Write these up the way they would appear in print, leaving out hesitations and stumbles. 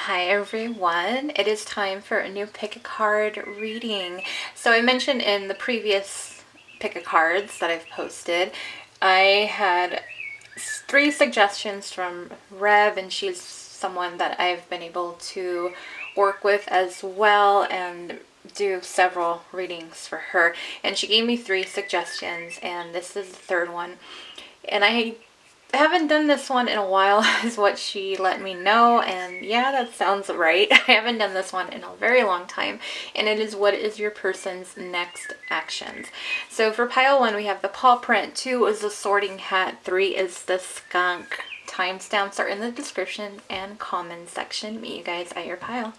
Hi everyone, it is time for a new pick a card reading. So I mentioned in the previous pick a cards that I've posted, I had 3 suggestions from Rev, and she's someone that I've been able to work with as well and do several readings for her. And she gave me 3 suggestions, and this is the 3rd one. And I haven't done this one in a while is what she let me know, and yeah, that sounds right. I haven't done this one in a very long time, and it is what is your person's next actions. So for pile 1 we have the paw print, 2 is the sorting hat, 3 is the skunk. Timestamps are in the description and comment section. Meet you guys at your pile.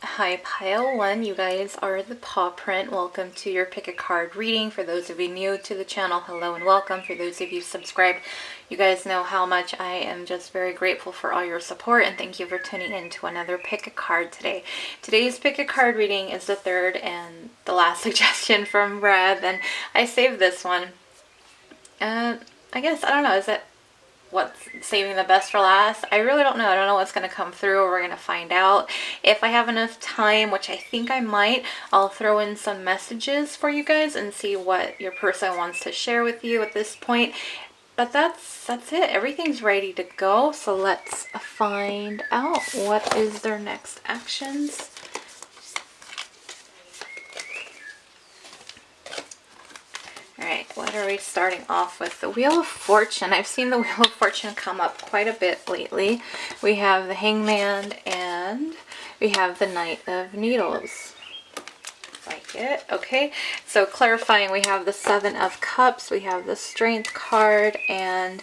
Hi pile 1, you guys are the paw print. Welcome to your pick a card reading. For those of you new to the channel, hello and welcome. For those of you subscribed, you guys know how much I am just very grateful for all your support, and thank you for tuning in to another pick a card today. Today's pick a card reading is the 3rd and the last suggestion from Rev, and I saved this one. I guess, I don't know, is it what's saving the best for last? I really don't know. I don't know what's going to come through. We're going to find out. If I have enough time, which I think I might, I'll throw in some messages for you guys and see what your person wants to share with you at this point. But that's it. Everything's ready to go. So let's find out what is their next actions. Alright, what are we starting off with? The Wheel of Fortune. I've seen the Wheel of Fortune come up quite a bit lately. We have the Hangman and we have the Knight of Needles. Like it. Okay, so clarifying, we have the 7 of Cups, we have the Strength card, and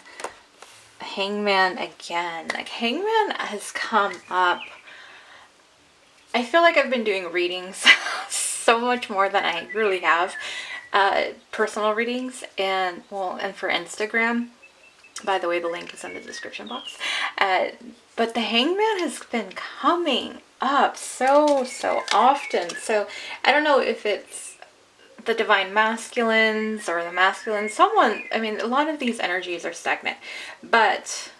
Hangman again. Like, Hangman has come up. I feel like I've been doing readings so much more than I really have. Personal readings and for Instagram. By the way, the link is in the description box. But the Hangman has been coming up so often. So I don't know if it's the Divine Masculines or the Masculines. Someone, I mean, a lot of these energies are stagnant. But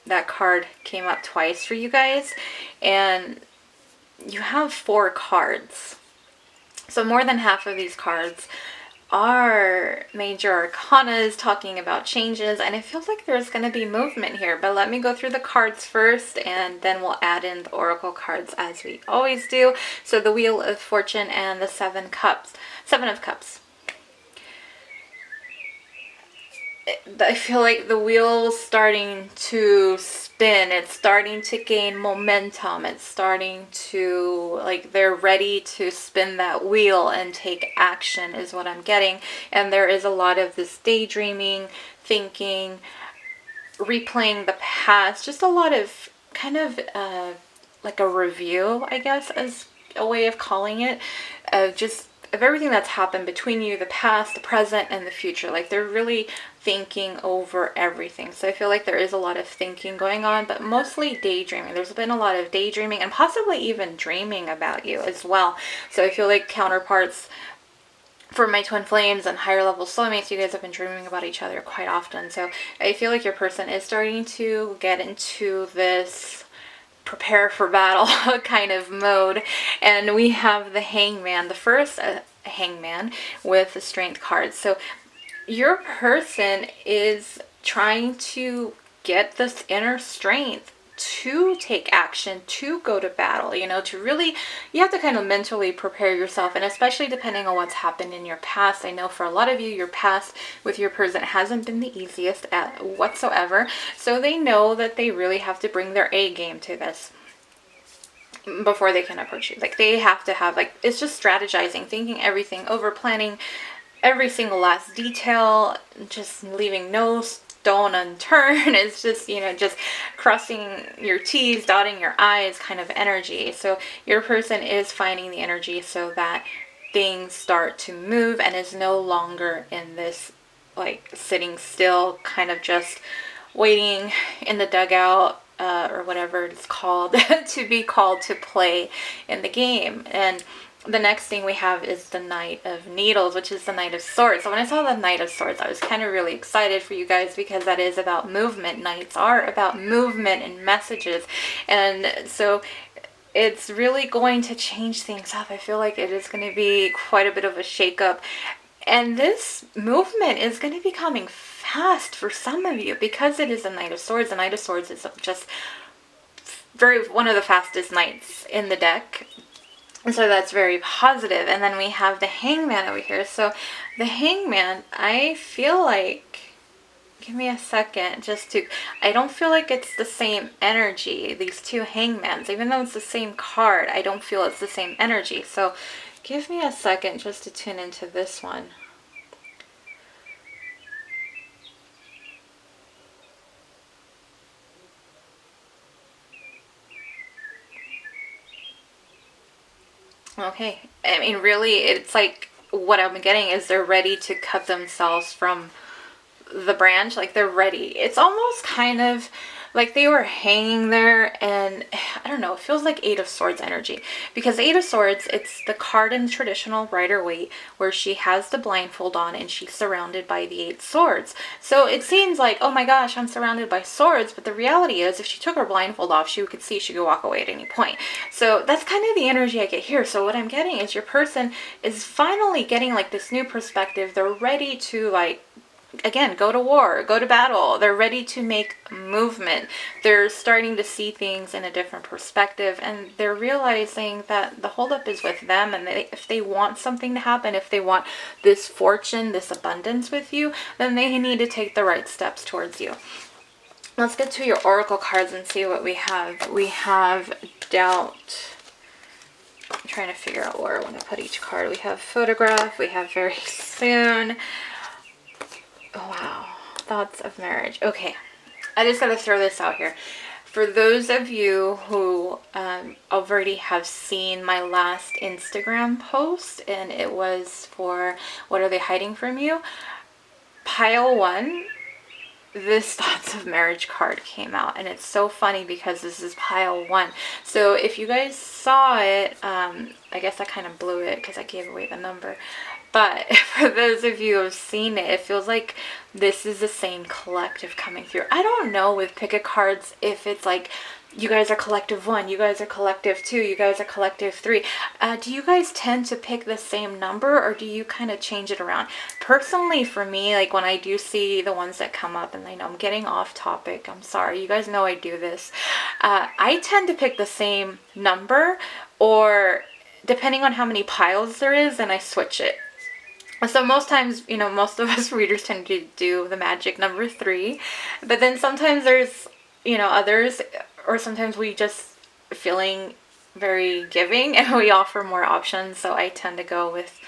that card came up twice for you guys. And you have 4 cards. So more than half of these cards are major arcanas talking about changes, and it feels like there's going to be movement here. But let me go through the cards first, and then we'll add in the oracle cards as we always do. So the Wheel of Fortune and the 7 of Cups. I feel like the wheel's starting to spin. It's starting to gain momentum. It's starting to, like, they're ready to spin that wheel and take action is what I'm getting. And there is a lot of this daydreaming, thinking, replaying the past. Just a lot of kind of like a review, I guess, as a way of calling it. Just of everything that's happened between you, the past, the present, and the future. Like, they're really thinking over everything. So I feel like there is a lot of thinking going on, but mostly daydreaming. There's been a lot of daydreaming and possibly even dreaming about you as well. So I feel like counterparts for my twin flames and higher level soulmates, you guys have been dreaming about each other quite often. So I feel like your person is starting to get into this prepare for battle kind of mode. And we have the Hangman, the first Hangman with the Strength card. So your person is trying to get this inner strength to take action, to go to battle, you know, to really, you have to kind of mentally prepare yourself. And especially depending on what's happened in your past. I know for a lot of you, your past with your person hasn't been the easiest at whatsoever. So they know that they really have to bring their A game to this before they can approach you. Like, they have to have, like, it's just strategizing, thinking everything over, planning every single last detail, just leaving no stone unturned. It's just, you know, just crossing your T's, dotting your I's kind of energy. So your person is finding the energy so that things start to move and is no longer in this, like, sitting still, kind of just waiting in the dugout, or whatever it's called, to be called to play in the game. And the next thing we have is the Knight of Needles, which is the Knight of Swords. So when I saw the Knight of Swords, I was kind of really excited for you guys, because that is about movement. Knights are about movement and messages. And so it's really going to change things up. I feel like it is going to be quite a bit of a shakeup. And this movement is going to be coming fast for some of you, because it is the Knight of Swords. The Knight of Swords is just one of the fastest knights in the deck. And so that's very positive. And then we have the Hangman over here. So the Hangman, I feel like, give me a second I don't feel like it's the same energy, these two Hangmans. Even though it's the same card, I don't feel it's the same energy. So give me a second just to tune into this one. Okay, I mean, really, it's like what I'm getting is they're ready to cut themselves from the branch. Like, they're ready. It's almost kind of like they were hanging there, and I don't know, it feels like Eight of Swords energy, because Eight of Swords, it's the card in traditional Rider-Waite where she has the blindfold on and she's surrounded by the 8 swords. So it seems like, oh my gosh, I'm surrounded by swords, but the reality is if she took her blindfold off, she could see she could walk away at any point. So that's kind of the energy I get here. So what I'm getting is your person is finally getting like this new perspective. They're ready to, like, again, go to war, go to battle. They're ready to make movement. They're starting to see things in a different perspective, and they're realizing that the holdup is with them, and if they want something to happen, if they want this fortune, this abundance with you, then they need to take the right steps towards you. Let's get to your oracle cards and see what we have. We have doubt. I'm trying to figure out where I want to put each card. We have photograph. We have very soon. Oh, wow. Thoughts of marriage. Okay. I just got to throw this out here. For those of you who already have seen my last Instagram post, and it was for what are they hiding from you? Pile 1, this thoughts of marriage card came out, and it's so funny because this is pile 1. So if you guys saw it, I guess I kind of blew it because I gave away the number. But for those of you who have seen it, it feels like this is the same collective coming through. I don't know with pick-a cards if it's like you guys are collective 1, you guys are collective 2, you guys are collective 3. Do you guys tend to pick the same number, or do you kind of change it around? Personally, for me, like when I do see the ones that come up, and I know I'm getting off topic, I'm sorry, you guys know I do this. I tend to pick the same number, or depending on how many piles there is, then I switch it. So most times, you know, most of us readers tend to do the magic number 3, but then sometimes there's, you know, others, or sometimes we just feeling very giving and we offer more options, so I tend to go with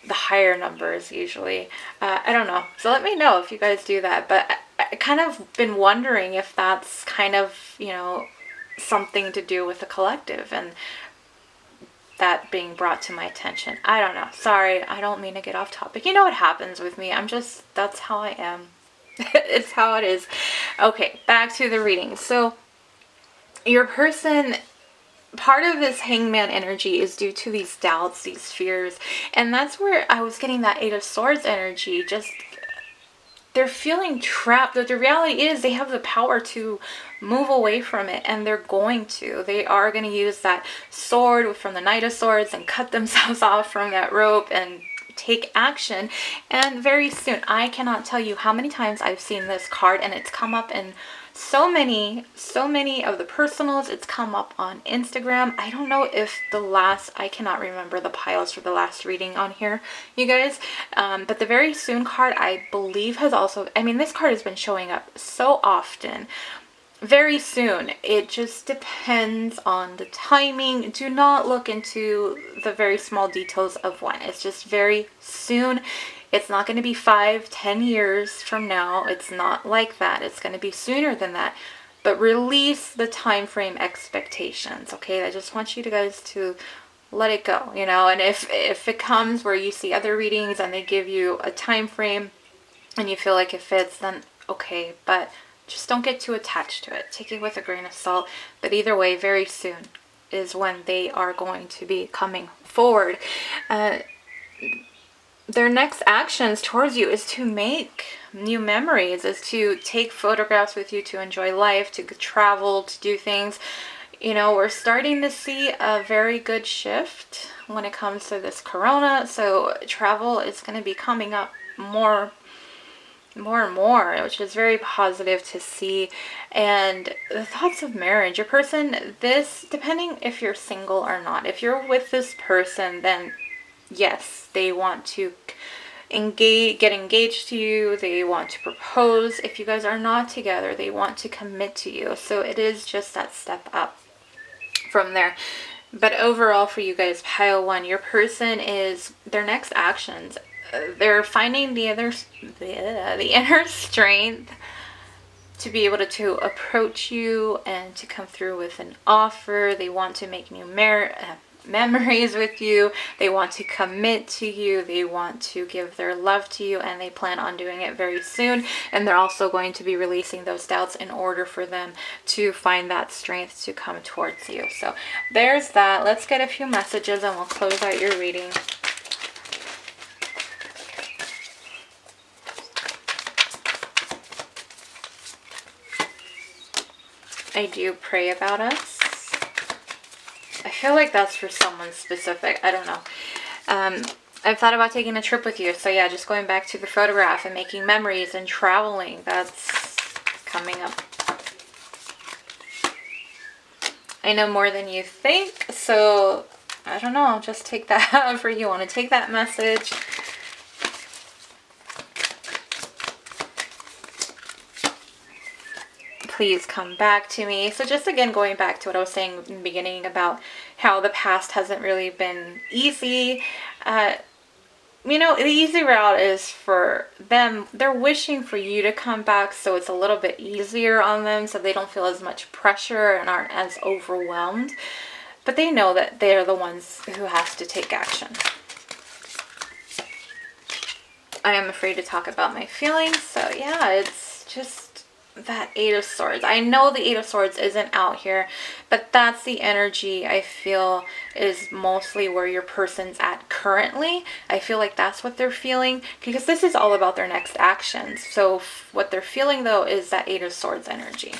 the higher numbers usually. I don't know, so let me know if you guys do that, but I kind of been wondering if that's kind of, you know, something to do with the collective and that being brought to my attention. I don't know. Sorry, I don't mean to get off topic. You know what happens with me. That's how I am. It's how it is. Okay, back to the reading. So your person, part of this hangman energy is due to these doubts, these fears. And that's where I was getting that 8 of Swords energy. Just, they're feeling trapped. But the reality is they have the power to move away from it, and they're going to. They are going to use that sword from the Knight of Swords and cut themselves off from that rope and take action. And very soon, I cannot tell you how many times I've seen this card, and it's come up in so many of the personals. It's come up on Instagram. I don't know if I cannot remember the piles for the last reading on here, you guys, but the very soon card, I believe, has also, I mean, this card has been showing up so often. Very soon. It just depends on the timing. Do not look into the very small details of when. It's just very soon. It's not going to be 5-10 years from now. It's not like that. It's going to be sooner than that. But release the time frame expectations, okay? I just want you guys to let it go, you know? And if it comes where you see other readings and they give you a time frame and you feel like it fits, then okay. But just don't get too attached to it. Take it with a grain of salt. But either way, very soon is when they are going to be coming forward. Their next actions towards you is to make new memories, is to take photographs with you, to enjoy life, to travel, to do things. You know, we're starting to see a very good shift when it comes to this corona. So travel is going to be coming up more and more, which is very positive to see. And the thoughts of marriage, your person, this, depending if you're single or not, if you're with this person, then yes, they want to get engaged to you, they want to propose. If you guys are not together, they want to commit to you. So it is just that step up from there. But overall, for you guys, pile 1, your person is their next actions. They're finding the inner strength to be able to approach you and to come through with an offer. They want to make new memories with you. They want to commit to you. They want to give their love to you, and they plan on doing it very soon. And they're also going to be releasing those doubts in order for them to find that strength to come towards you. So there's that. Let's get a few messages and we'll close out your reading. I do pray about us. I feel like that's for someone specific. I don't know. I've thought about taking a trip with you. So yeah, just going back to the photograph and making memories and traveling. That's coming up. I know more than you think. So I don't know. I'll just take that however you want to take that message. Please come back to me. So just again, going back to what I was saying in the beginning about how the past hasn't really been easy. You know, the easy route is for them. They're wishing for you to come back, so it's a little bit easier on them, so they don't feel as much pressure and aren't as overwhelmed. But they know that they're the ones who have to take action. I am afraid to talk about my feelings, so yeah, it's just that 8 of Swords. I know the 8 of Swords isn't out here, but that's the energy I feel is mostly where your person's at currently. I feel like that's what they're feeling, because this is all about their next actions. So what they're feeling though is that 8 of Swords energy.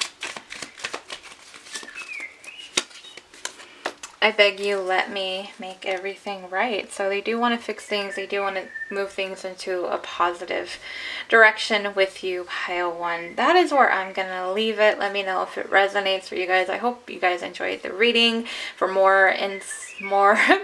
I beg you, let me make everything right. So they do want to fix things. They do want to move things into a positive direction with you, pile 1. That is where I'm going to leave it. Let me know if it resonates for you guys. I hope you guys enjoyed the reading. For more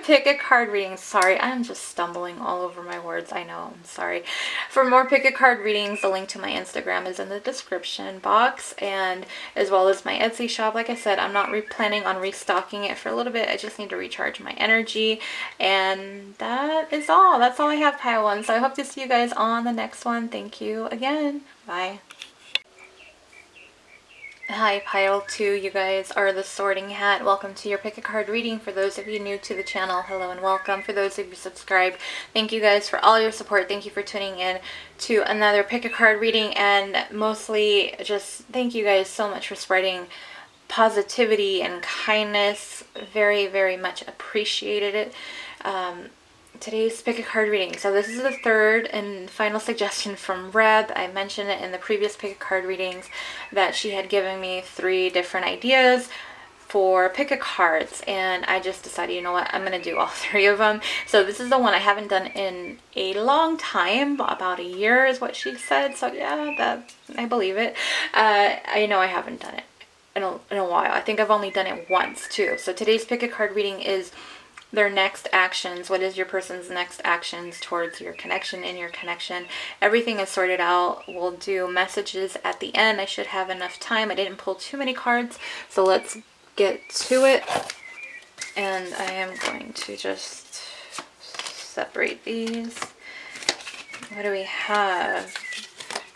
pick a card readings. Sorry, I'm just stumbling all over my words. I know, I'm sorry. For more pick a card readings, the link to my Instagram is in the description box, and as well as my Etsy shop. Like I said, I'm not planning on restocking it for a little bit. I just need to recharge my energy, and that is all. That's all I have, pile 1. So I hope to see you guys on the next one. Thank you again. Bye. Hi, pile 2. You guys are the Sorting Hat. Welcome to your pick a card reading. For those of you new to the channel, hello and welcome. For those of you subscribed, thank you guys for all your support. Thank you for tuning in to another pick a card reading, and mostly just thank you guys so much for spreading positivity and kindness. Very, very much appreciated it. Today's pick a card reading. So this is the third and final suggestion from Reb. I mentioned it in the previous pick a card readings that she had given me 3 different ideas for pick a cards, and I just decided, you know what, I'm gonna do all 3 of them. So this is the one I haven't done in a long time. About a year is what she said. So yeah, that I believe it. I know I haven't done it in a while. I think I've only done it once too. So today's pick a card reading is their next actions. What is your person's next actions towards your connection, in your connection? Everything is sorted out. We'll do messages at the end. I should have enough time. I didn't pull too many cards, so let's get to it. And I am going to just separate these. What do we have?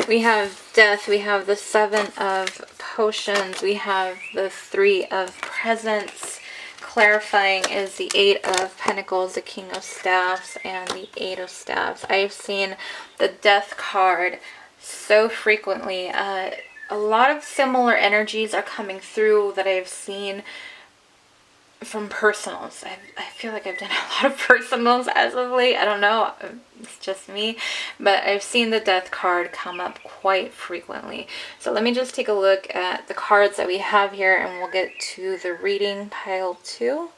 We have Death. We have the 7 of Potions. We have the 3 of Presents. Clarifying is the 8 of Pentacles, the King of Staffs, and the 8 of Staffs. I've seen the Death card so frequently. A lot of similar energies are coming through that I've seen from personals. I feel like I've done a lot of personals as of late. I don't know, it's just me, but I've seen the death card come up quite frequently. So let me just take a look at the cards that we have here, and we'll get to the reading pile 2.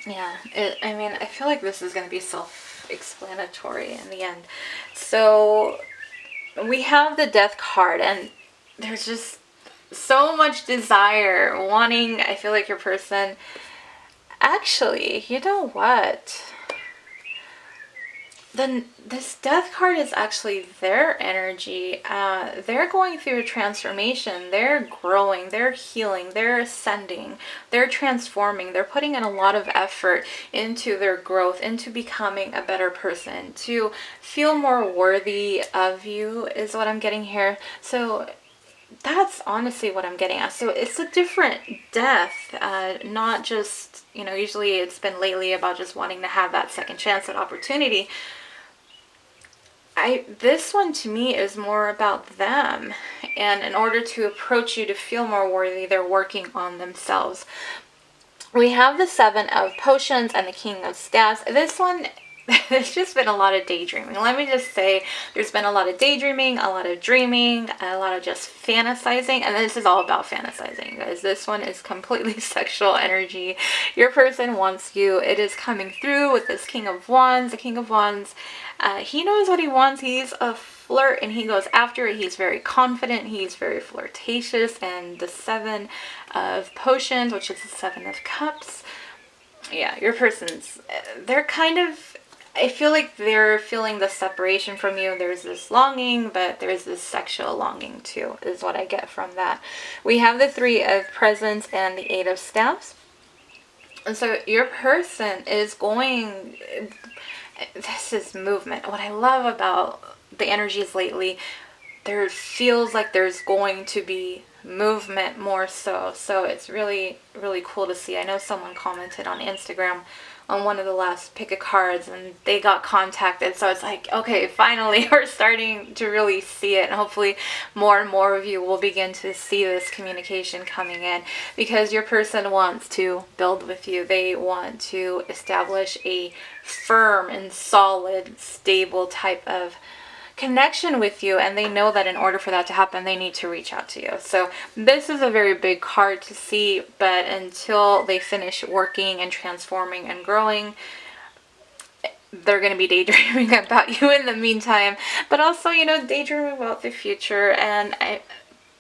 Yeah, I mean, I feel like this is going to be self-explanatory in the end. So we have the death card, and there's just so much desire, wanting. I feel like your person, actually, you know what? Then this death card is actually their energy. They're going through a transformation. They're growing. They're healing. They're ascending. They're transforming. They're putting in a lot of effort into their growth, into becoming a better person, to feel more worthy of you, is what I'm getting here. So that's honestly what I'm getting at. So it's a different death, not just, usually it's been lately about just wanting to have that second chance, that opportunity. This one to me is more about them, and in order to approach you to feel more worthy, they're working on themselves. We have the 7 of Potions and the King of Staffs. This one, there's just been a lot of daydreaming. Let me just say, there's been a lot of daydreaming, a lot of dreaming, a lot of just fantasizing, and this is all about fantasizing, guys. This one is completely sexual energy. Your person wants you. It is coming through with this King of Wands. The King of Wands, he knows what he wants. He's a flirt, and he goes after it. He's very confident. He's very flirtatious. And the 7 of Potions, which is the 7 of Cups. Yeah, your person's, they're kind of, I feel like they're feeling the separation from you. There's this longing, but there's this sexual longing too, is what I get from that. We have the 3 of Presents and the 8 of Staffs. And so your person is going, this is movement. What I love about the energies lately, there feels like there's going to be movement more so. So it's really, really cool to see. I know someone commented on Instagram on one of the last pick of cards, and they got contacted. So it's like, okay, finally we're starting to really see it, and hopefully more and more of you will begin to see this communication coming in, because your person wants to build with you. They want to establish a firm and solid, stable type of connection with you, and they know that in order for that to happen, they need to reach out to you. So this is a very big card to see, but until they finish working and transforming and growing, they're going to be daydreaming about you in the meantime, but also, daydreaming about the future, and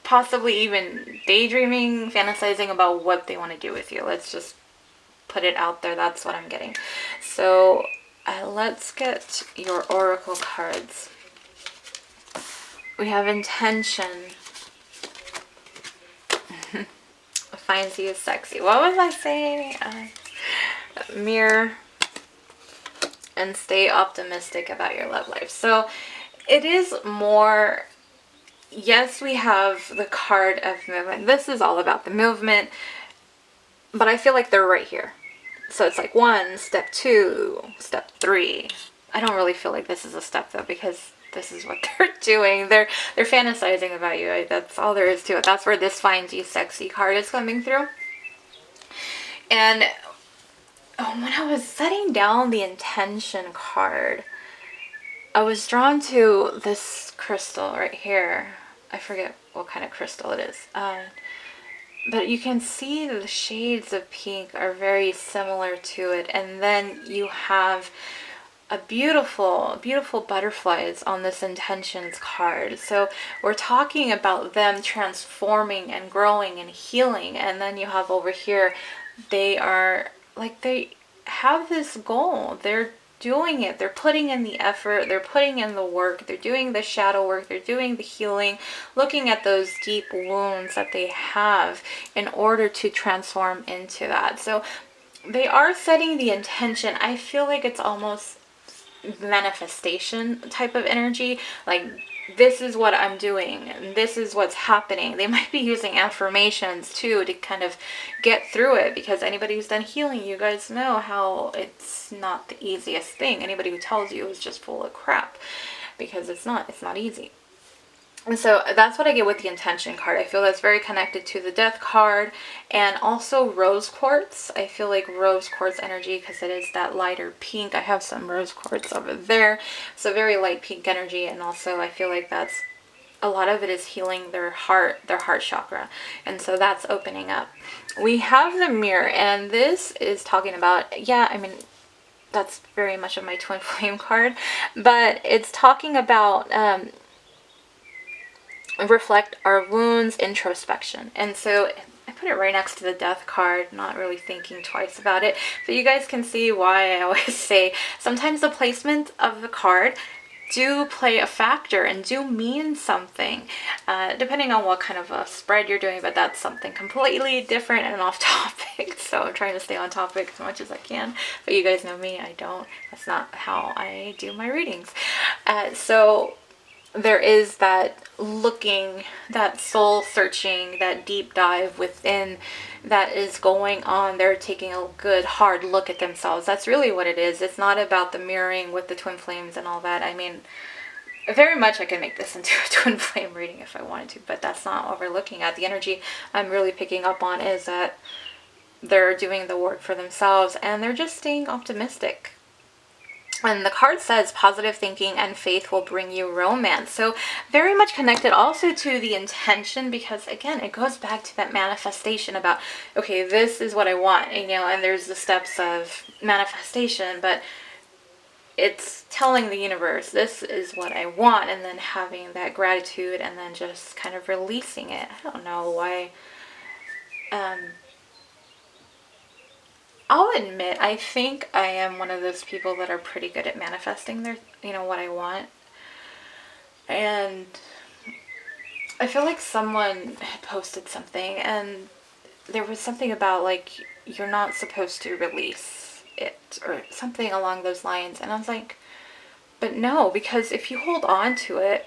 possibly even daydreaming, fantasizing about what they want to do with you. Let's just put it out there. That's what I'm getting. So let's get your oracle cards. We have intention. Finds you sexy. What was I saying? Mirror. And stay optimistic about your love life. So it is more, yes, we have the card of movement. This is all about the movement, but I feel like they're right here. So it's like 1, step 2, step 3. I don't really feel like this is a step though, because this is what they're doing. They're fantasizing about you. That's all there is to it. That's where this Finds You Sexy card is coming through. And when I was setting down the intention card, I was drawn to this crystal right here. I forget what kind of crystal it is. But you can see the shades of pink are very similar to it. And then you have a beautiful, beautiful butterflies on this intentions card. So we're talking about them transforming and growing and healing. And then you have over here, they are like, they have this goal. They're doing it. They're putting in the effort. They're putting in the work. They're doing the shadow work. They're doing the healing, looking at those deep wounds that they have in order to transform into that. So they are setting the intention. I feel like it's almost manifestation type of energy, like, this is what I'm doing and this is what's happening. They might be using affirmations too to kind of get through it, because anybody who's done healing, you guys know how it's not the easiest thing. Anybody who tells you is just full of crap, because it's not easy. And so that's what I get with the intention card. I feel that's very connected to the death card, and also rose quartz. I feel like rose quartz energy, because it is that lighter pink. I have some rose quartz over there. So very light pink energy. And also I feel like that's, a lot of it is healing their heart chakra. And so that's opening up. We have the mirror, and this is talking about, yeah, I mean, that's very much of my twin flame card, but it's talking about reflect our wounds, introspection. And so I put it right next to the death card, not really thinking twice about it. But you guys can see why I always say sometimes the placement of the card do play a factor and do mean something, depending on what kind of a spread you're doing, but that's something completely different and off topic. So I'm trying to stay on topic as much as I can, but you guys know me, I don't, that's not how I do my readings. So there is that looking, that soul searching, that deep dive within that is going on. They're taking a good hard look at themselves. That's really what it is. It's not about the mirroring with the twin flames and all that. I mean, very much I can make this into a twin flame reading if I wanted to, but that's not what we're looking at. The energy I'm really picking up on is that they're doing the work for themselves and they're just staying optimistic. And the card says positive thinking and faith will bring you romance. So very much connected also to the intention, because again, it goes back to that manifestation about, okay, this is what I want, you know, and there's the steps of manifestation, but it's telling the universe, this is what I want, and then having that gratitude and then just kind of releasing it. I don't know why. I'll admit, I think I am one of those people that are pretty good at manifesting their, you know, what I want. And I feel like someone had posted something and there was something about like, you're not supposed to release it or something along those lines. And I was like, but no, because if you hold on to it,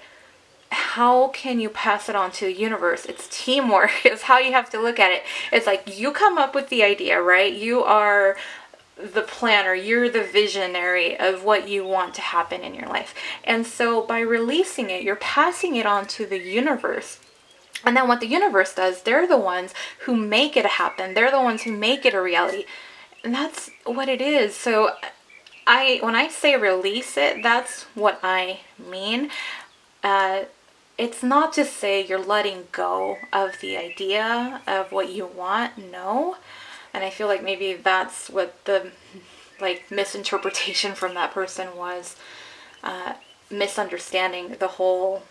how can you pass it on to the universe? It's teamwork is how you have to look at it. It's like you come up with the idea, right? You are the planner, you're the visionary of what you want to happen in your life. And so by releasing it, you're passing it on to the universe. And then what the universe does, they're the ones who make it happen. They're the ones who make it a reality. And that's what it is. So when I say release it, that's what I mean. It's not to say you're letting go of the idea of what you want, no. And I feel like maybe that's what the like misinterpretation from that person was, misunderstanding the whole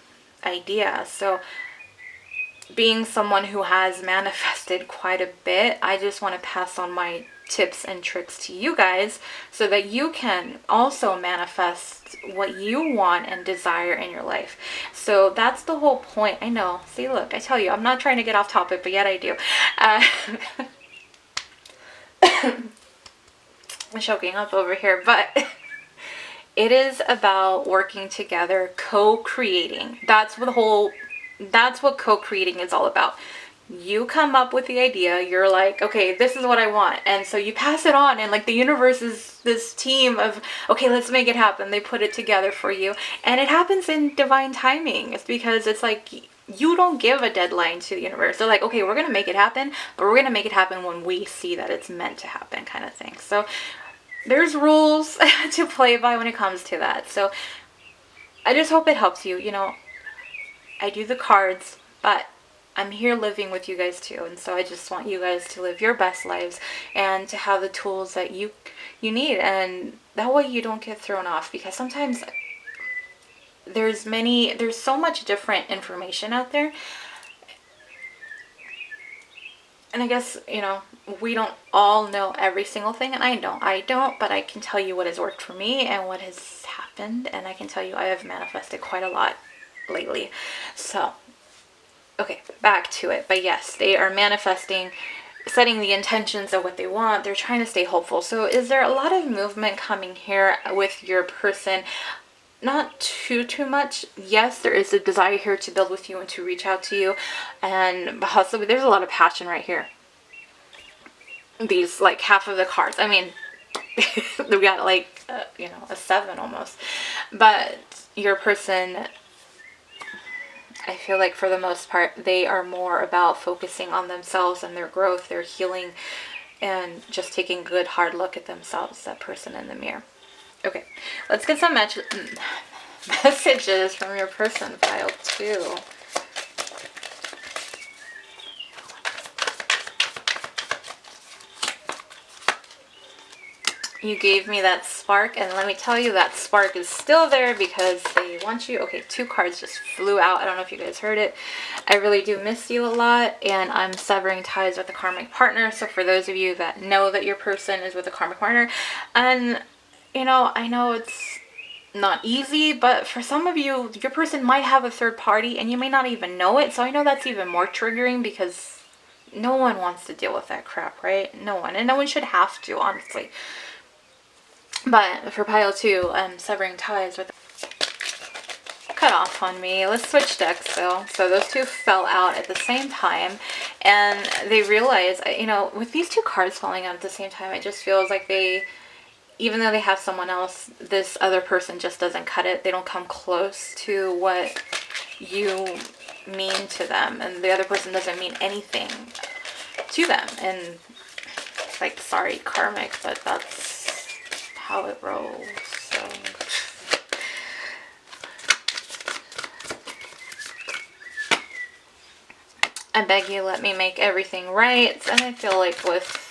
idea. So being someone who has manifested quite a bit, I just want to pass on my tips and tricks to you guys so that you can also manifest what you want and desire in your life. So that's the whole point. I know. See, look, I tell you, I'm not trying to get off topic, but yet I do. I'm choking up over here, but it is about working together, co-creating. That's what co-creating is all about. You come up with the idea, you're like, okay, this is what I want. And so you pass it on, and like the universe is this team of, okay, let's make it happen. They put it together for you. And it happens in divine timing. It's because it's like, you don't give a deadline to the universe. They're like, okay, we're going to make it happen, but we're going to make it happen when we see that it's meant to happen, kind of thing. So there's rules to play by when it comes to that. So I just hope it helps you. You know, I do the cards, but I'm here living with you guys too, and so I just want you guys to live your best lives and to have the tools that you need, and that way you don't get thrown off, because sometimes there's so much different information out there, and I guess, you know, we don't all know every single thing, and I don't, but I can tell you what has worked for me and what has happened, and I can tell you I have manifested quite a lot lately. So okay, back to it. But yes, they are manifesting, setting the intentions of what they want. They're trying to stay hopeful. So is there a lot of movement coming here with your person? Not too much. Yes, there is a desire here to build with you and to reach out to you. And possibly there's a lot of passion right here. These, like, half of the cards. I mean, we got like, you know, a 7 almost. But your person, I feel like for the most part, they are more about focusing on themselves and their growth, their healing, and just taking a good hard look at themselves, that person in the mirror. Okay, let's get some messages from your person, pile 2. You gave me that spark, and let me tell you, that spark is still there because they want you. Okay, 2 cards just flew out. I don't know if you guys heard it. I really do miss you a lot, and I'm severing ties with a karmic partner. So for those of you that know that your person is with a karmic partner, and you know, I know it's not easy, but for some of you, your person might have a third party and you may not even know it. So I know that's even more triggering because no one wants to deal with that crap, right? No one. And no one should have to, honestly. But for pile 2, I'm severing ties with... Cut off on me. Let's switch decks though. So those 2 fell out at the same time, and they realize, you know, with these 2 cards falling out at the same time, it just feels like they, even though they have someone else, this other person just doesn't cut it. They don't come close to what you mean to them, and the other person doesn't mean anything to them. And like, sorry, karmic, but that's how it rolls. So I beg you, let me make everything right. And I feel like with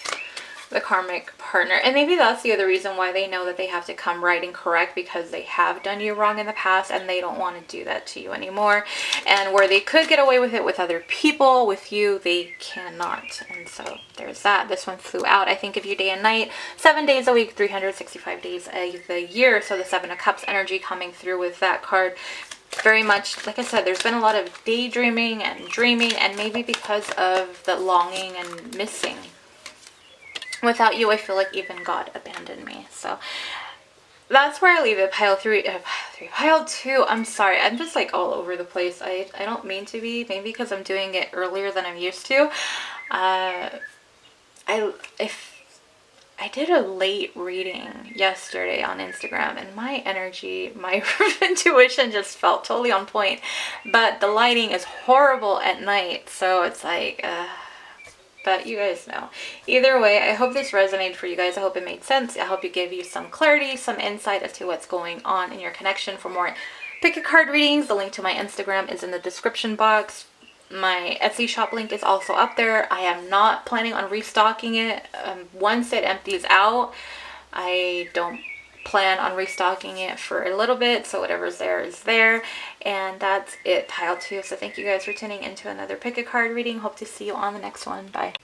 the karmic partner, and maybe that's the other reason why they know that they have to come right and correct, because they have done you wrong in the past and they don't want to do that to you anymore. And where they could get away with it with other people, with you, they cannot. And so there's that. This one flew out. I think of you day and night, 7 days a week, 365 days a the year. So the 7 of Cups energy coming through with that card. Very much, like I said, there's been a lot of daydreaming and dreaming, and maybe because of the longing and missing. Without you, I feel like even God abandoned me. So that's where I leave it. Pile 3, pile 2. I'm sorry, I'm just like all over the place. I don't mean to be. Maybe because I'm doing it earlier than I'm used to. I did a late reading yesterday on Instagram, and my energy, my intuition just felt totally on point. But the lighting is horrible at night, so it's like, but you guys know. Either way, I hope this resonated for you guys. I hope it made sense. I hope it gave you some clarity, some insight as to what's going on in your connection. For more pick a card readings, the link to my Instagram is in the description box. My Etsy shop link is also up there. I am not planning on restocking it. Once it empties out, I don't plan on restocking it for a little bit, so whatever's there is there. And that's it, pile 2. So thank you guys for tuning into another pick a card reading. Hope to see you on the next one. Bye.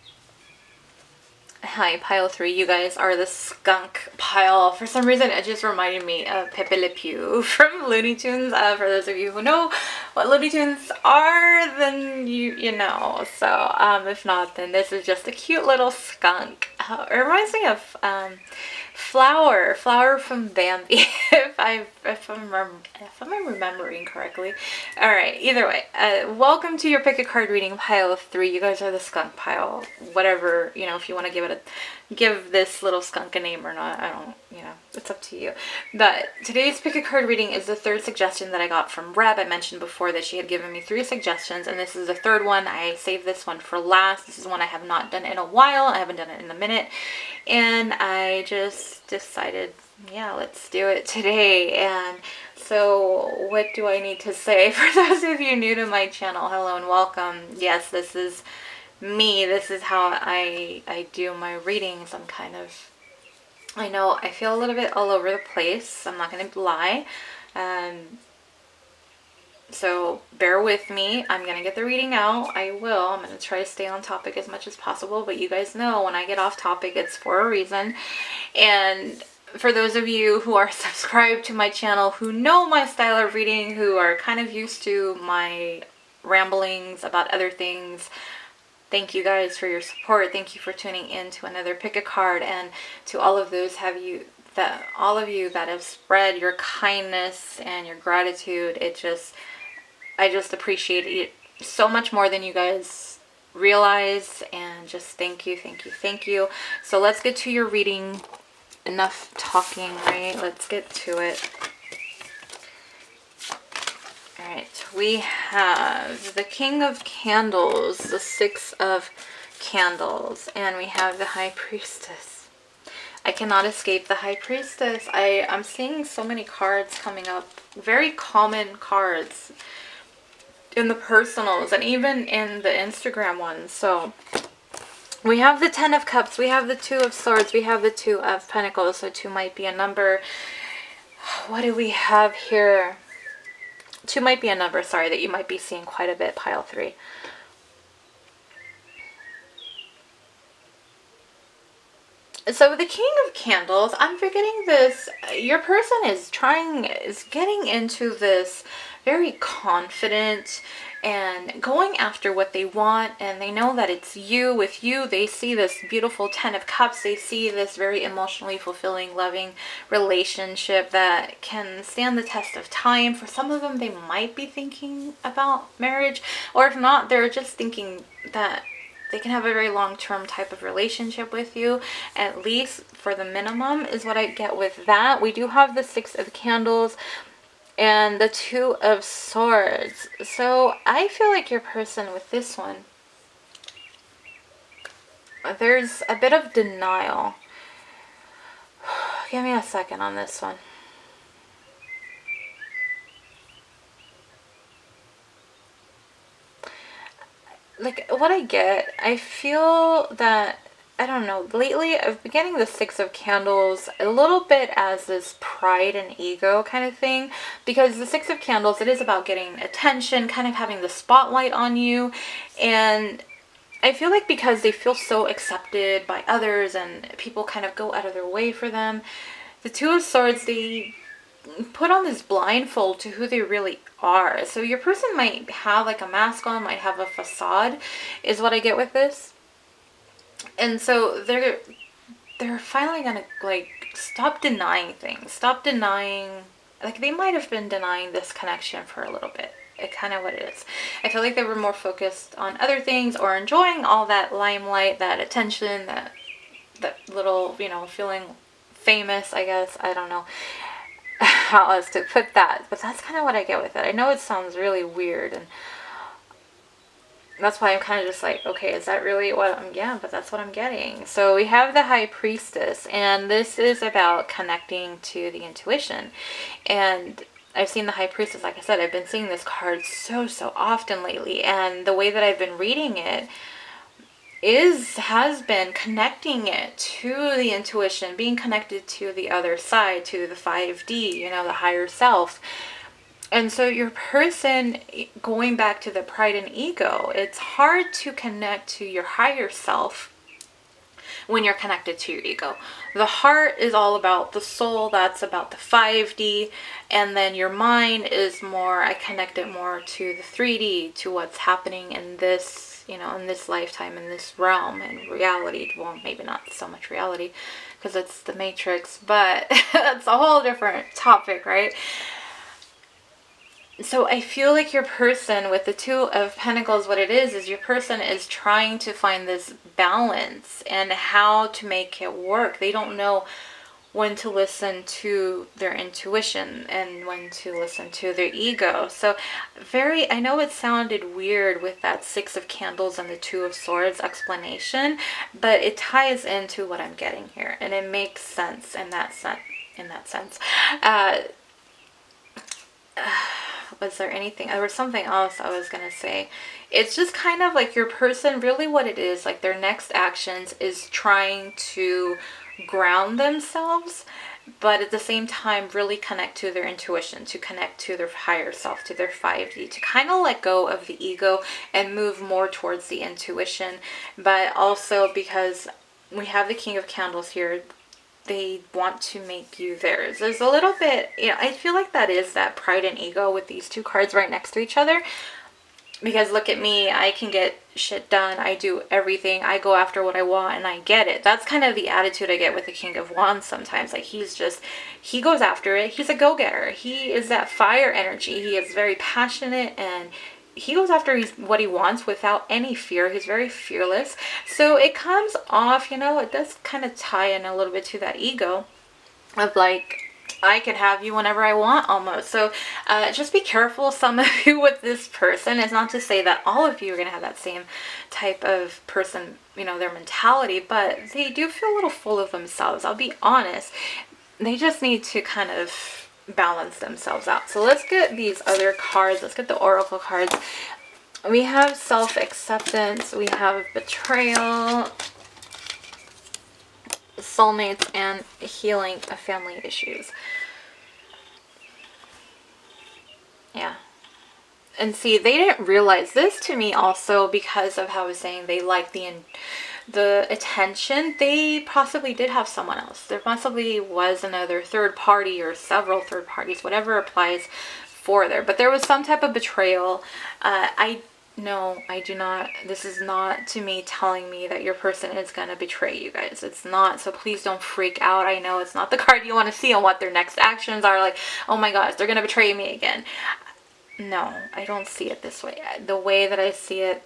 Hi, pile 3. You guys are the skunk pile. For some reason, it just reminded me of Pepe Le Pew from Looney Tunes. For those of you who know what Looney Tunes are, then you know. So if not, then this is just a cute little skunk. It reminds me of Flower from Bambi, if I'm remembering correctly. All right. Either way, welcome to your pick a card reading, pile 3. You guys are the skunk pile. Whatever, you know, if you want to give this little skunk a name or not, I don't, you know, it's up to you. But today's pick a card reading is the 3rd suggestion that I got from Reb. I mentioned before that she had given me 3 suggestions, and this is the 3rd one. I saved this one for last. This is one I have not done in a while. I haven't done it in a minute, and I just decided, yeah, let's do it today. And so what do I need to say? For those of you new to my channel, hello and welcome. Yes, this is me. This is how I do my readings. I'm kind of, I know I feel a little bit all over the place. I'm not going to lie. So bear with me. I'm going to get the reading out. I will. I'm going to try to stay on topic as much as possible. But you guys know when I get off topic, it's for a reason. And for those of you who are subscribed to my channel, who know my style of reading, who are kind of used to my ramblings about other things, thank you guys for your support. Thank you for tuning in to another pick a card, and to all of those all of you that have spread your kindness and your gratitude. I just appreciate it so much more than you guys realize, and just thank you, thank you, thank you. So let's get to your reading. Enough talking, right? Let's get to it. All right, we have the King of Candles, the Six of Candles, and we have the High Priestess. I cannot escape the High Priestess. I'm seeing so many cards coming up, very common cards in the personals and even in the Instagram ones. So we have the Ten of Cups, we have the Two of Swords, we have the Two of Pentacles, so 2 might be a number. What do we have here? 2 might be a number, sorry, that you might be seeing quite a bit, pile 3. So the King of Candles, I'm forgetting this. Your person is getting into this very confident and going after what they want, and they know that it's you. With you, they see this beautiful Ten of Cups. They see this very emotionally fulfilling, loving relationship that can stand the test of time. For some of them, they might be thinking about marriage, or if not, they're just thinking that they can have a very long-term type of relationship with you, at least for the minimum is what I get with that. We do have the Six of Candles and the Two of Swords. So I feel like your person with this one, there's a bit of denial. Give me a second on this one. Like, what I get, I feel that, I don't know, lately I've been getting the Six of Candles a little bit as this pride and ego kind of thing, because the Six of Candles, it is about getting attention, kind of having the spotlight on you, and I feel like because they feel so accepted by others and people kind of go out of their way for them, the Two of Swords, they put on this blindfold to who they really are. So your person might have like a mask on, might have a facade, is what I get with this. And so they're finally gonna like stop denying things, stop denying, like they might have been denying this connection for a little bit. It kind of what it is. I feel like they were more focused on other things or enjoying all that limelight, that attention, that little, you know, feeling famous, I guess. I don't know how else to put that, but that's kind of what I get with it. I know it sounds really weird, and that's why I'm kind of just like, okay, is that really what I'm, yeah, but that's what I'm getting. So we have the High Priestess, and this is about connecting to the intuition. And I've seen the High Priestess, like I said, I've been seeing this card so often lately, and the way that I've been reading it has been connecting it to the intuition, being connected to the other side, to the 5D, you know, the higher self. And so your person, going back to the pride and ego, it's hard to connect to your higher self when you're connected to your ego. The heart is all about the soul, that's about the 5D, and then your mind is more, I connect it more to the 3D, to what's happening in this, you know, in this lifetime, in this realm, in reality. Well, maybe not so much reality because it's the Matrix, but that's a whole different topic, right? So I feel like your person with the Two of Pentacles, what it is your person is trying to find this balance and how to make it work. They don't know when to listen to their intuition and when to listen to their ego. So I know it sounded weird with that Six of Candles and the Two of Swords explanation, but it ties into what I'm getting here, and it makes sense in that sense. Was there anything? There was something else I was going to say. It's just kind of like your person, really what it is, like their next actions is trying to ground themselves, but at the same time really connect to their intuition, to connect to their higher self, to their 5D, to kind of let go of the ego and move more towards the intuition. But also because we have the King of Candles here, they want to make you theirs. There's a little bit, you know, I feel like that is that pride and ego with these two cards right next to each other. Because look at me, I can get shit done. I do everything. I go after what I want and I get it. That's kind of the attitude I get with the King of Wands sometimes. Like he goes after it. He's a go-getter. He is that fire energy. He is very passionate and he goes after what he wants without any fear. He's very fearless. So it comes off, you know, it does kind of tie in a little bit to that ego of like, I could have you whenever I want almost. So just be careful, some of you, with this person. It's not to say that all of you are going to have that same type of person, you know, their mentality, but they do feel a little full of themselves. I'll be honest. They just need to kind of balance themselves out. So let's get these other cards. Let's get the oracle cards. We have self-acceptance. We have betrayal, soulmates, and healing of family issues. Yeah. And see, they didn't realize this to me also because of how I was saying they like the attention. They possibly did have someone else. There possibly was another third party or several third parties, whatever applies for there. But there was some type of betrayal. No, I do not. This is not to me telling me that your person is going to betray you guys. It's not. So please don't freak out. I know it's not the card you want to see on what their next actions are. Like, oh my gosh, they're going to betray me again. No, I don't see it this way. The way that I see it,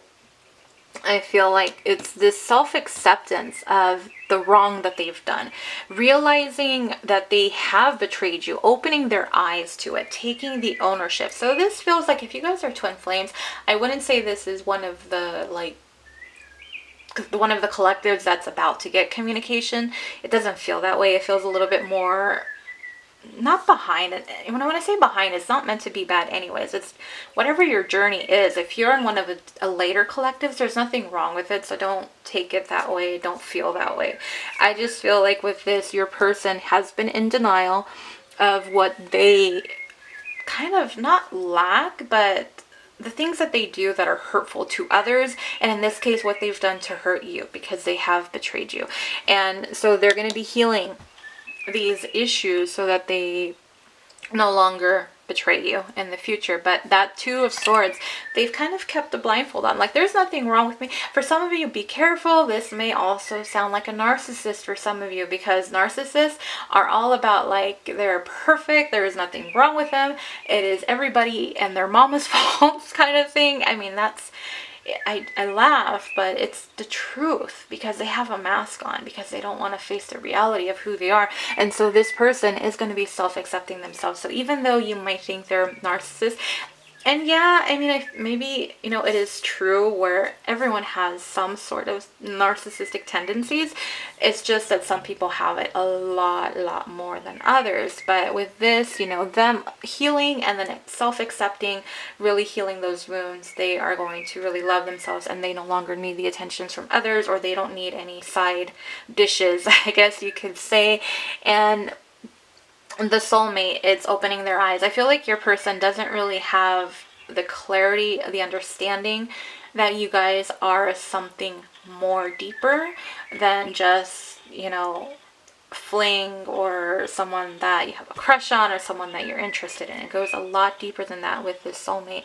I feel like it's this self-acceptance of the wrong that they've done, realizing that they have betrayed you, opening their eyes to it, taking the ownership. So this feels like, if you guys are twin flames, I wouldn't say this is one of the collectives that's about to get communication. It doesn't feel that way. It feels a little bit more not behind it. When I say behind, it's not meant to be bad anyways. It's whatever your journey is. If you're in one of a later collectives, there's nothing wrong with it. So don't take it that way. Don't feel that way. I just feel like with this, your person has been in denial of what they kind of not lack, but the things that they do that are hurtful to others, and in this case what they've done to hurt you, because they have betrayed you. And so they're going to be healing these issues so that they no longer betray you in the future. But that Two of Swords, they've kind of kept the blindfold on. Like, there's nothing wrong with me. For some of you, be careful. This may also sound like a narcissist for some of you, because narcissists are all about, like, they're perfect, there is nothing wrong with them, it is everybody and their mama's fault kind of thing. I mean, that's, I laugh, but it's the truth, because they have a mask on, because they don't want to face the reality of who they are. And so this person is going to be self-accepting themselves. So even though you might think they're narcissists, and yeah, I mean, maybe, you know, it is true where everyone has some sort of narcissistic tendencies. It's just that some people have it a lot more than others. But with this, you know, them healing and then self-accepting, really healing those wounds, they are going to really love themselves, and they no longer need the attentions from others, or they don't need any side dishes, I guess you could say. And the soulmate, it's opening their eyes. I feel like your person doesn't really have the clarity, the understanding that you guys are something more deeper than just, you know, fling, or someone that you have a crush on, or someone that you're interested in. It goes a lot deeper than that with this soulmate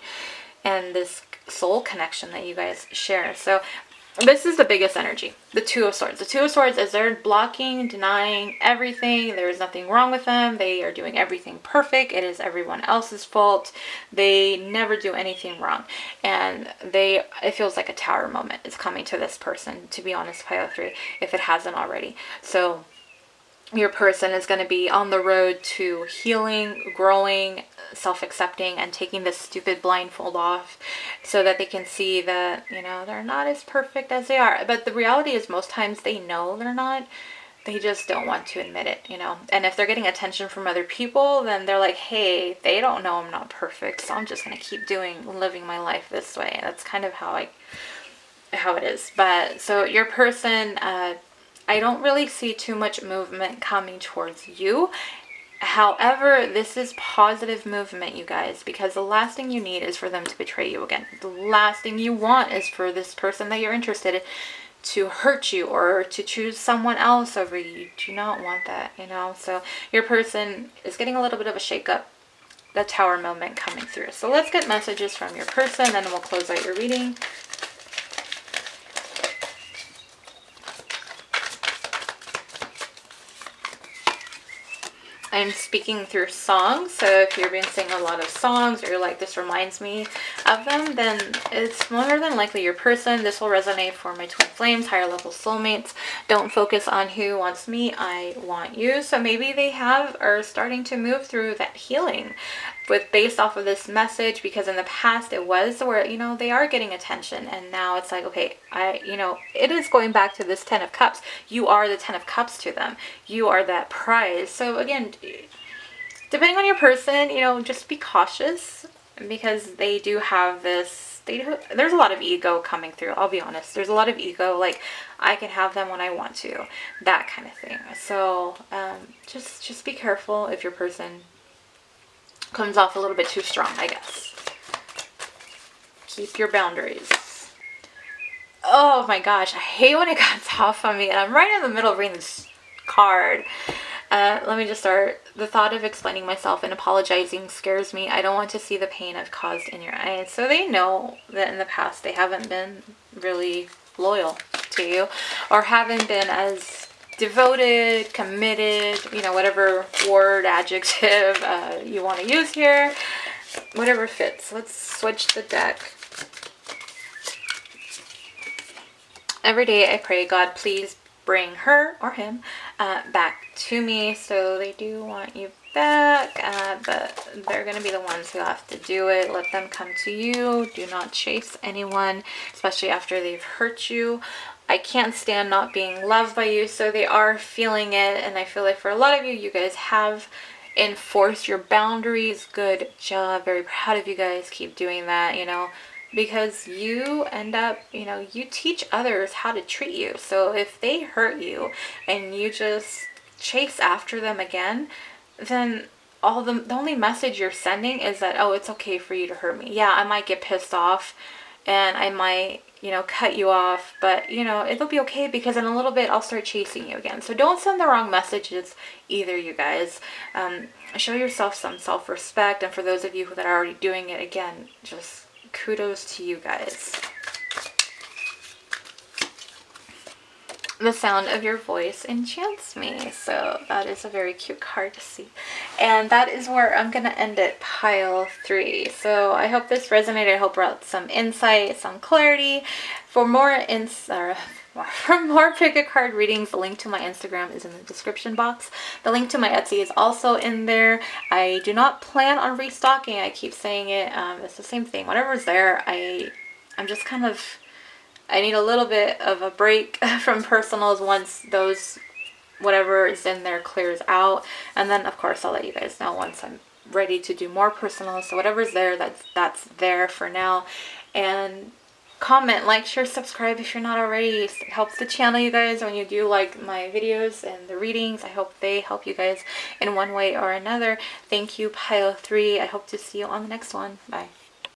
and this soul connection that you guys share. So this is the biggest energy, the Two of Swords. The Two of Swords is they're blocking, denying everything. There is nothing wrong with them. They are doing everything perfect. It is everyone else's fault. They never do anything wrong. And it feels like a tower moment is coming to this person, to be honest, Pile 3, if it hasn't already. So your person is going to be on the road to healing, growing, self-accepting, and taking this stupid blindfold off so that they can see that, you know, they're not as perfect as they are. But the reality is, most times they know they're not. They just don't want to admit it, you know. And if they're getting attention from other people, then they're like, hey, they don't know I'm not perfect, so I'm just going to keep living my life this way. And that's kind of how it is. But so your person, I don't really see too much movement coming towards you. However, this is positive movement, you guys, because the last thing you need is for them to betray you again. The last thing you want is for this person that you're interested in to hurt you or to choose someone else over you. You do not want that, you know. So your person is getting a little bit of a shake-up, the tower moment coming through. So let's get messages from your person, and then we'll close out your reading. I'm speaking through songs, so if you've been singing a lot of songs or you're like, this reminds me of them, then it's more than likely your person. This will resonate for my twin flames, higher level soulmates. Don't focus on who wants me, I want you. So maybe they are starting to move through that healing based off of this message, because in the past it was where, you know, they are getting attention, and now it's like, okay, it is going back to this 10 of Cups. You are the 10 of Cups to them. You are that prize. So again, depending on your person, you know, just be cautious, because they do have this, there's a lot of ego coming through. I'll be honest, there's a lot of ego, like I can have them when I want to, that kind of thing. So just be careful if your person comes off a little bit too strong, I guess. Keep your boundaries. Oh my gosh, I hate when it comes off on me, and I'm right in the middle of reading this card. Let me just start. The thought of explaining myself and apologizing scares me. I don't want to see the pain I've caused in your eyes. So they know that in the past they haven't been really loyal to you, or haven't been as devoted, committed, you know, whatever word, adjective you want to use here, whatever fits. Let's switch the deck. Every day I pray, God, please bring her or him back to me. So they do want you back, but they're going to be the ones who have to do it. Let them come to you. Do not chase anyone, especially after they've hurt you. I can't stand not being loved by you. So they are feeling it, and I feel like for a lot of you, you guys have enforced your boundaries. Good job. Very proud of you guys. Keep doing that, you know, because you end up, you know, you teach others how to treat you. So if they hurt you and you just chase after them again, then the only message you're sending is that, oh, it's okay for you to hurt me. Yeah, I might get pissed off and I might, you know, cut you off, but, you know, it'll be okay, because in a little bit I'll start chasing you again. So don't send the wrong messages either, you guys. Show yourself some self-respect, and for those of you that are already doing it, again, just kudos to you guys. The sound of your voice enchants me. So that is a very cute card to see. And that is where I'm going to end it, pile 3. So I hope this resonated. I hope brought some insight, some clarity. For more pick a card readings, the link to my Instagram is in the description box. The link to my Etsy is also in there. I do not plan on restocking. I keep saying it. It's the same thing. Whatever's there, I'm just kind of, I need a little bit of a break from personals once those, whatever is in there, clears out. And then, of course, I'll let you guys know once I'm ready to do more personals. So whatever's there, that's there for now. And comment, like, share, subscribe if you're not already. It helps the channel, you guys, when you do like my videos and the readings. I hope they help you guys in one way or another. Thank you, pile 3. I hope to see you on the next one. Bye.